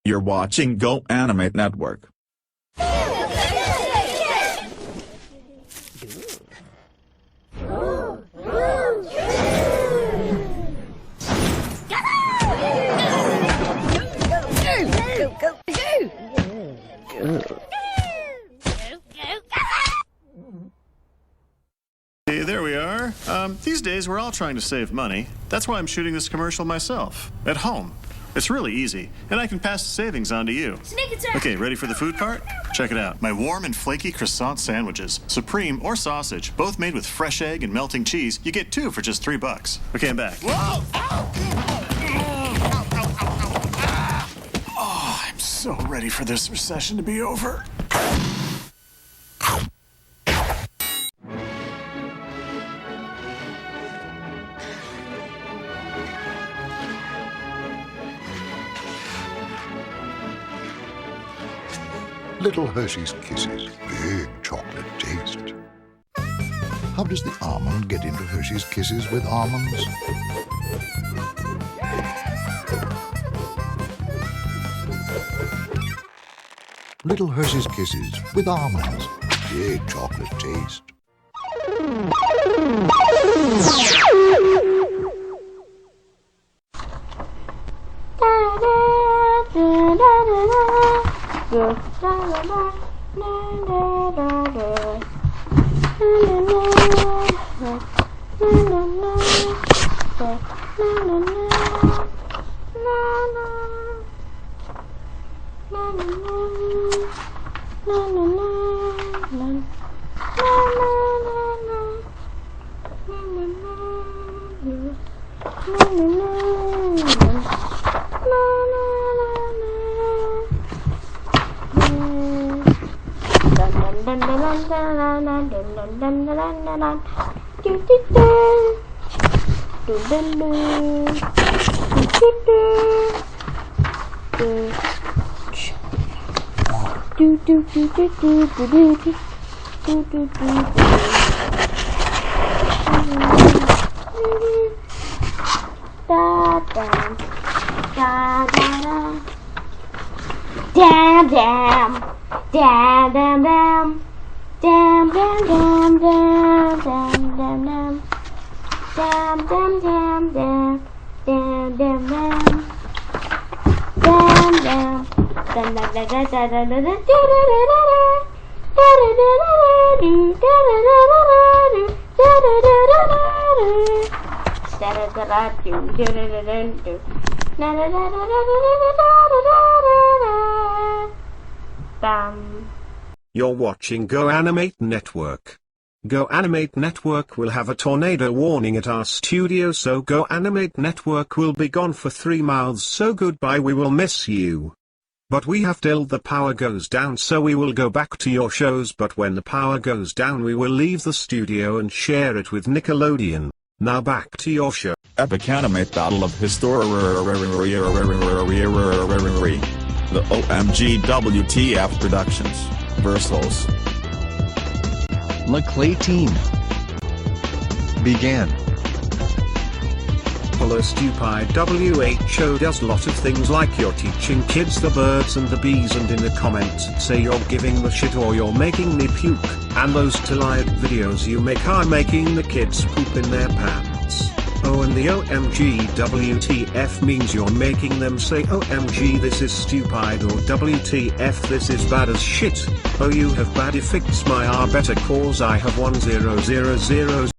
You're watching Go Animate Network. Hey, there we are. These days we're all trying to save money. That's why I'm shooting this commercial myself, at home. It's really easy, and I can pass the savings on to you. Sneak attack! Okay, ready for the food part? Check it out. My warm and flaky croissant sandwiches. Supreme or sausage, both made with fresh egg and melting cheese. You get 2 for just $3. Okay, I'm back. Whoa! Oh, I'm so ready for this recession to be over. Little Hershey's Kisses, big chocolate taste. How does the almond get into Hershey's Kisses with almonds? Little Hershey's Kisses with almonds, big chocolate taste. You're watching Go Animate Network. Go Animate Network will have a tornado warning at our studio, so Go Animate Network will be gone for 3 months, so goodbye, we will miss you. But we have till the power goes down, so we will go back to your shows, but when the power goes down we will leave the studio and share it with Nickelodeon. Now back to your show. Epic Animate Battle of History. The OMG WTF Productions. Versus LaClay Team. Began. Hello stupid, WHO does lot of things like you're teaching kids the birds and the bees, and in the comments say you're giving the shit or you're making me puke, and those tilted videos you make are making the kids poop in their pants. Oh, and the OMG WTF means you're making them say OMG this is stupid, or WTF this is bad as shit. Oh, you have bad effects, my are better cause I have 1000